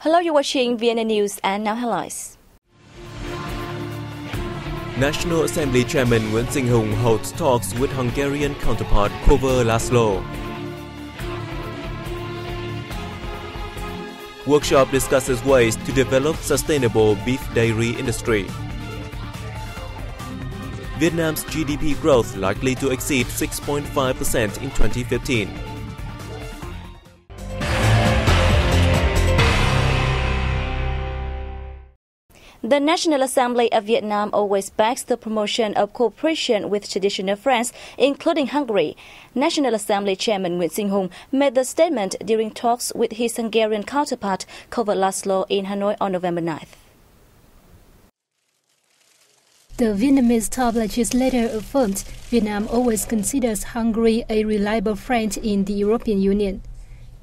Hello, you're watching VNA News and now headlines. National Assembly Chairman Nguyễn Sinh Hùng holds talks with Hungarian counterpart Kovar Laszlo. Workshop discusses ways to develop sustainable beef dairy industry. Vietnam's GDP growth likely to exceed 6.5% in 2015. The National Assembly of Vietnam always backs the promotion of cooperation with traditional friends, including Hungary. National Assembly Chairman Nguyễn Sinh Hùng made the statement during talks with his Hungarian counterpart Kovar Laszlo in Hanoi on November 9th. The Vietnamese top legislator affirmed Vietnam always considers Hungary a reliable friend in the European Union,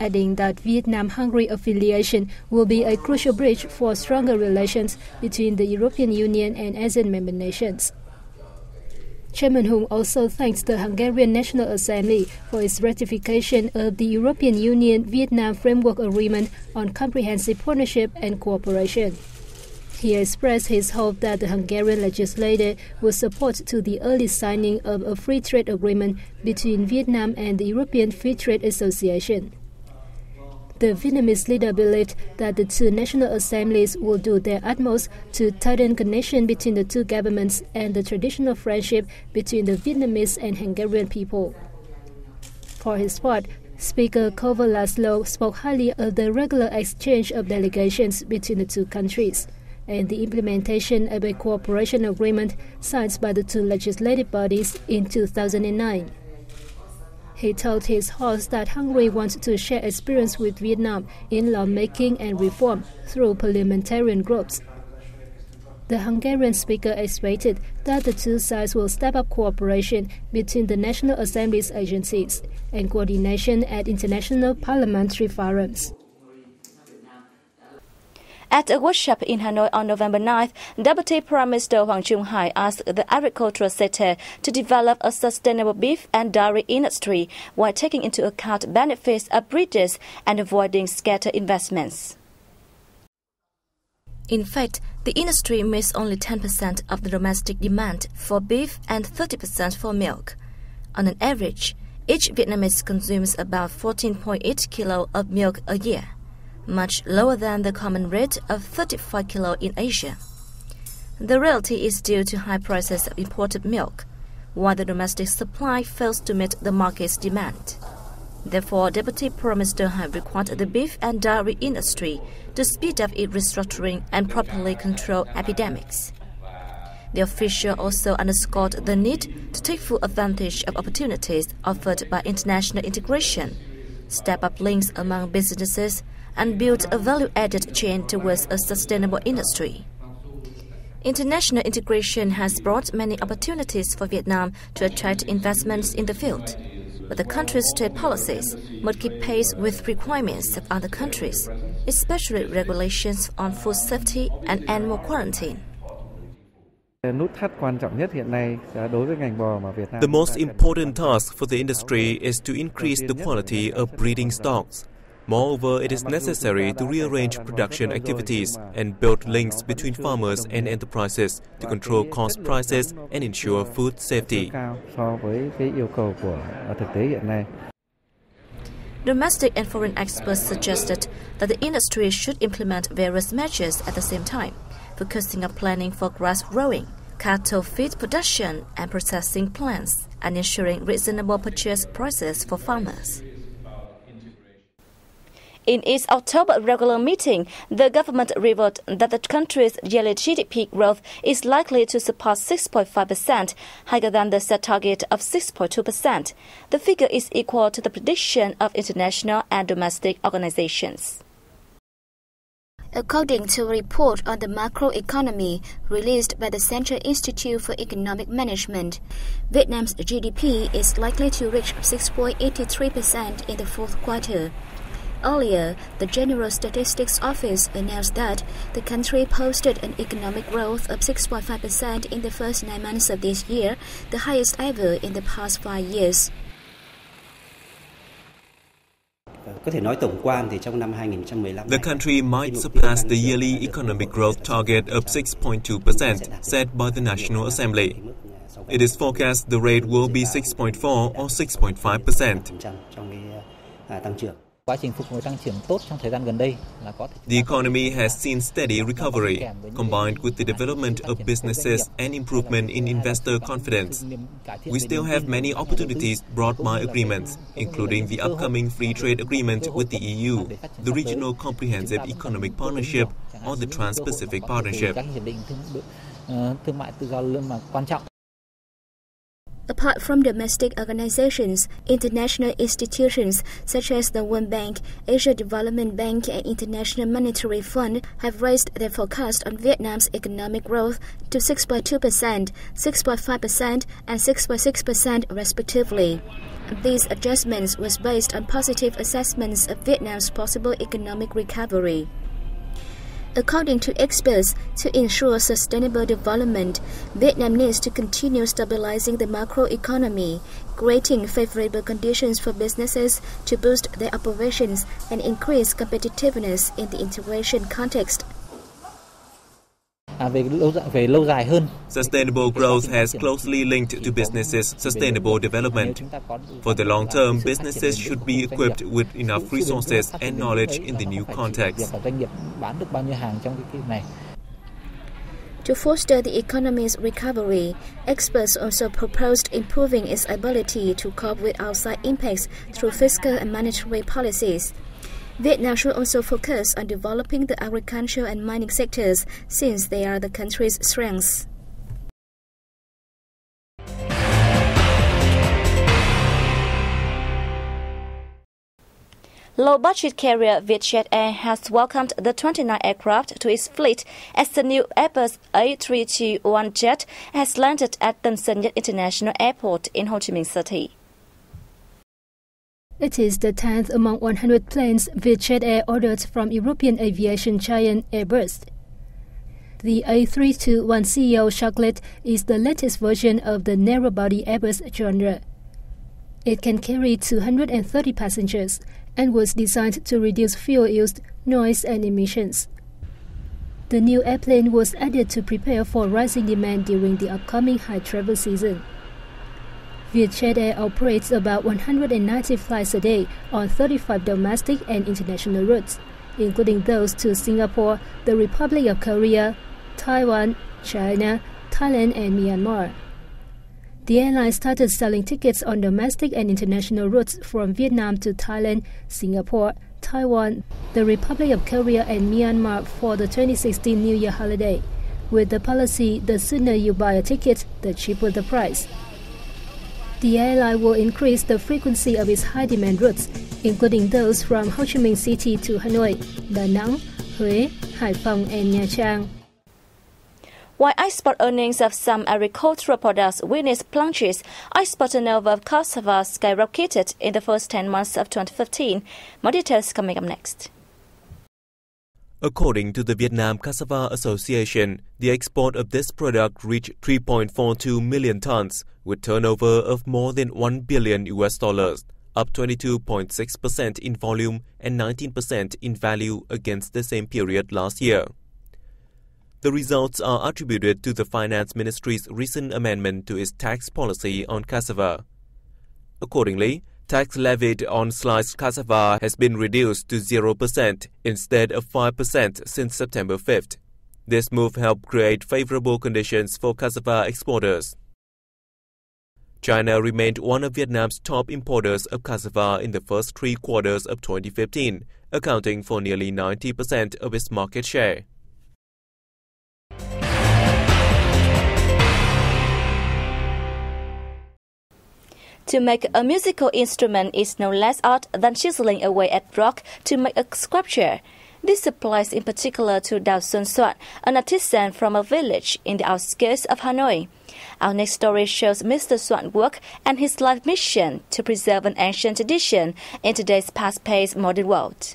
adding that Vietnam-Hungary affiliation will be a crucial bridge for stronger relations between the European Union and ASEAN member nations. Chairman Hùng also thanks the Hungarian National Assembly for its ratification of the European Union-Vietnam Framework Agreement on Comprehensive Partnership and Cooperation. He expressed his hope that the Hungarian legislature will support to the early signing of a free trade agreement between Vietnam and the European Free Trade Association. The Vietnamese leader believed that the two national assemblies will do their utmost to tighten connection between the two governments and the traditional friendship between the Vietnamese and Hungarian people. For his part, Speaker Kovar Laszlo spoke highly of the regular exchange of delegations between the two countries and the implementation of a cooperation agreement signed by the two legislative bodies in 2009. He told his host that Hungary wants to share experience with Vietnam in lawmaking and reform through parliamentarian groups. The Hungarian speaker expected that the two sides will step up cooperation between the National Assembly's agencies and coordination at international parliamentary forums. At a workshop in Hanoi on November 9th, Deputy Prime Minister Hoàng Trung Hải asked the agricultural sector to develop a sustainable beef and dairy industry while taking into account benefits of breeders and avoiding scattered investments. In fact, the industry meets only 10% of the domestic demand for beef and 30% for milk. On an average, each Vietnamese consumes about 14.8 kilos of milk a year, much lower than the common rate of 35 kilos in Asia. The reality is due to high prices of imported milk, while the domestic supply fails to meet the market's demand. Therefore, Deputy Prime Minister Hải required the beef and dairy industry to speed up its restructuring and properly control epidemics. The official also underscored the need to take full advantage of opportunities offered by international integration, step up links among businesses, and build a value-added chain towards a sustainable industry. International integration has brought many opportunities for Vietnam to attract investments in the field, but the country's trade policies must keep pace with requirements of other countries, especially regulations on food safety and animal quarantine. The most important task for the industry is to increase the quality of breeding stocks. Moreover, it is necessary to rearrange production activities and build links between farmers and enterprises to control cost prices and ensure food safety. Domestic and foreign experts suggested that the industry should implement various measures at the same time, focusing on planning for grass growing, cattle feed production and processing plants, and ensuring reasonable purchase prices for farmers. In its October regular meeting, the government revealed that the country's yearly GDP growth is likely to surpass 6.5%, higher than the set target of 6.2%. The figure is equal to the prediction of international and domestic organizations. According to a report on the macroeconomy released by the Central Institute for Economic Management, Vietnam's GDP is likely to reach 6.83% in the fourth quarter. Earlier, the General Statistics Office announced that the country posted an economic growth of 6.5% in the first 9 months of this year, the highest ever in the past 5 years. The country might surpass the yearly economic growth target of 6.2% set by the National Assembly. It is forecast the rate will be 6.4 or 6.5%. The economy has seen steady recovery, combined with the development of businesses and improvement in investor confidence. We still have many opportunities brought by agreements, including the upcoming free trade agreement with the EU, the Regional Comprehensive Economic Partnership, or the Trans-Pacific Partnership. Apart from domestic organizations, international institutions such as the World Bank, Asia Development Bank, and International Monetary Fund have raised their forecast on Vietnam's economic growth to 6.2%, 6.5%, and 6.6% respectively. These adjustments was based on positive assessments of Vietnam's possible economic recovery. According to experts, to ensure sustainable development, Vietnam needs to continue stabilizing the macroeconomy, creating favorable conditions for businesses to boost their operations and increase competitiveness in the integration context. Sustainable growth has closely linked to businesses' sustainable development. For the long term, businesses should be equipped with enough resources and knowledge in the new context. To foster the economy's recovery, experts also proposed improving its ability to cope with outside impacts through fiscal and monetary policies. Vietnam should also focus on developing the agricultural and mining sectors since they are the country's strengths. Low-budget carrier Vietjet Air has welcomed the 29 aircraft to its fleet as the new Airbus A321 jet has landed at Tân Sơn Nhất International Airport in Ho Chi Minh City. It is the 10th among 100 planes Vietjet Air ordered from European aviation giant Airbus. The A321ceo Chocolate is the latest version of the narrow-body Airbus genre. It can carry 230 passengers and was designed to reduce fuel use, noise, and emissions. The new airplane was added to prepare for rising demand during the upcoming high travel season. Vietjet Air operates about 190 flights a day on 35 domestic and international routes, including those to Singapore, the Republic of Korea, Taiwan, China, Thailand, and Myanmar. The airline started selling tickets on domestic and international routes from Vietnam to Thailand, Singapore, Taiwan, the Republic of Korea, and Myanmar for the 2016 New Year holiday, with the policy the sooner you buy a ticket, the cheaper the price. The airline will increase the frequency of its high-demand routes, including those from Ho Chi Minh City to Hanoi, Da Nang, Huế, Hải Phòng, and Nha Trang. While export earnings of some agricultural products witnessed plunges, export turnover of cassava skyrocketed in the first 10 months of 2015. More details coming up next. According to the Vietnam Cassava Association, the export of this product reached 3.42 million tons, with turnover of more than $1 billion, up 22.6% in volume and 19% in value against the same period last year. The results are attributed to the Finance Ministry's recent amendment to its tax policy on cassava. Accordingly, tax levied on sliced cassava has been reduced to 0% instead of 5% since September 5th. This move helped create favorable conditions for cassava exporters. China remained one of Vietnam's top importers of cassava in the first 3 quarters of 2015, accounting for nearly 90% of its market share. To make a musical instrument is no less art than chiseling away at rock to make a sculpture. This applies in particular to Dao Xuân Soat, an artisan from a village in the outskirts of Hanoi. Our next story shows Mr. Soat's work and his life mission to preserve an ancient tradition in today's fast-paced modern world.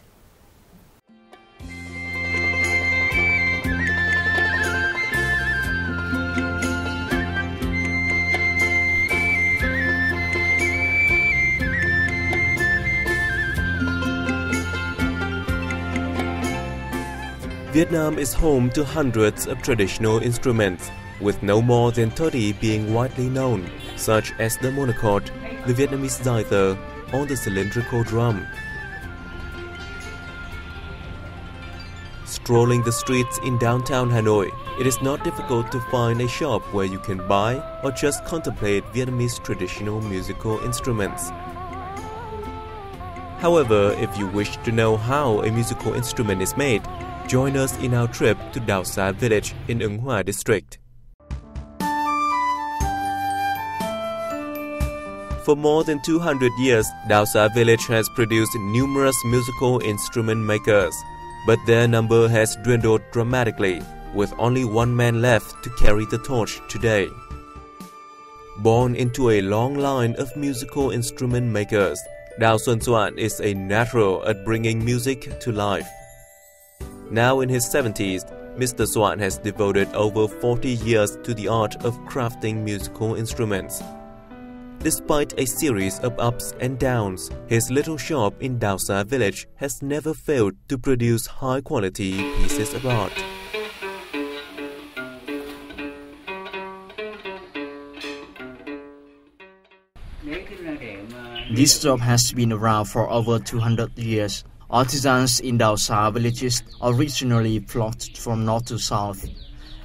Vietnam is home to hundreds of traditional instruments, with no more than 30 being widely known, such as the monochord, the Vietnamese zither, or the cylindrical drum. Strolling the streets in downtown Hanoi, it is not difficult to find a shop where you can buy or just contemplate Vietnamese traditional musical instruments. However, if you wish to know how a musical instrument is made, join us in our trip to Dao Sa village in Ung Hoa district. For more than 200 years, Dao Sa village has produced numerous musical instrument makers, but their number has dwindled dramatically, with only one man left to carry the torch today. Born into a long line of musical instrument makers, Dao Xuân Soạn is a natural at bringing music to life. Now in his 70s, Mr. Soạn has devoted over 40 years to the art of crafting musical instruments. Despite a series of ups and downs, his little shop in Dao Sa village has never failed to produce high-quality pieces of art. This job has been around for over 200 years. Artisans in Dao Sa villages originally flocked from north to south,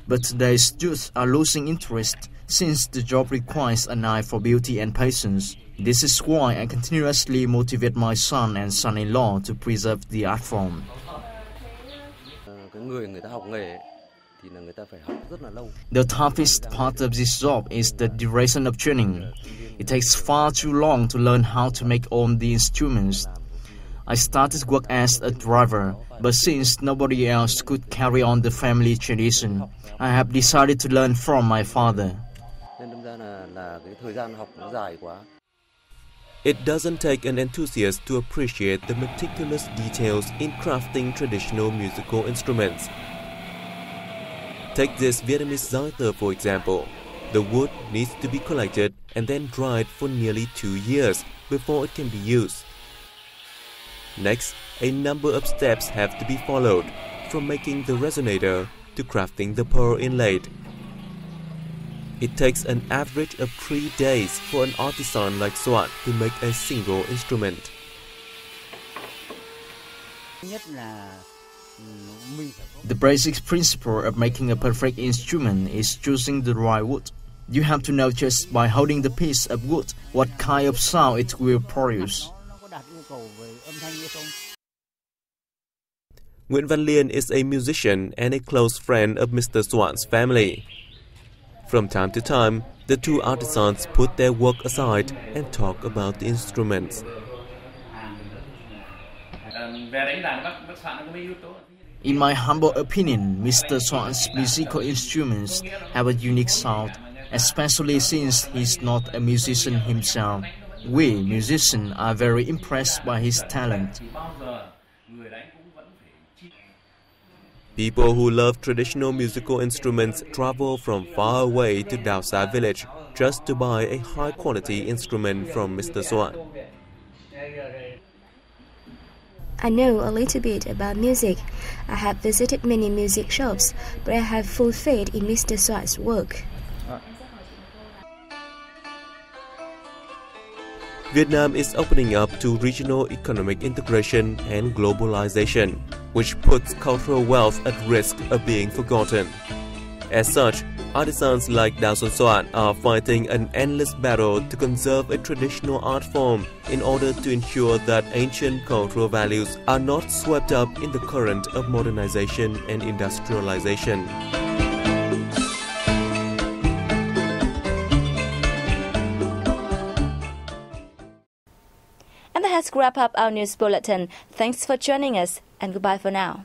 but today's youth are losing interest since the job requires an eye for beauty and patience. This is why I continuously motivate my son and son-in-law to preserve the art form. The toughest part of this job is the duration of training. It takes far too long to learn how to make all the instruments. I started work as a driver, but since nobody else could carry on the family tradition, I have decided to learn from my father. It doesn't take an enthusiast to appreciate the meticulous details in crafting traditional musical instruments. Take this Vietnamese zither for example. The wood needs to be collected and then dried for nearly 2 years before it can be used. Next, a number of steps have to be followed, from making the resonator to crafting the pearl inlaid. It takes an average of 3 days for an artisan like Soạn to make a single instrument. The basic principle of making a perfect instrument is choosing the right wood. You have to know just by holding the piece of wood what kind of sound it will produce. Nguyễn Văn Liên is a musician and a close friend of Mr. Soãn's family. From time to time, the two artisans put their work aside and talk about the instruments. In my humble opinion, Mr. Soãn's musical instruments have a unique sound, especially since he's not a musician himself. We musicians are very impressed by his talent. People who love traditional musical instruments travel from far away to Dao Sa village just to buy a high-quality instrument from Mr. Soạn. I know a little bit about music. I have visited many music shops, but I have full faith in Mr. Soãn's work. Vietnam is opening up to regional economic integration and globalization, which puts cultural wealth at risk of being forgotten. As such, artisans like Dao Xuân Soạn are fighting an endless battle to conserve a traditional art form in order to ensure that ancient cultural values are not swept up in the current of modernization and industrialization. And that has wrapped up our news bulletin. Thanks for joining us and goodbye for now.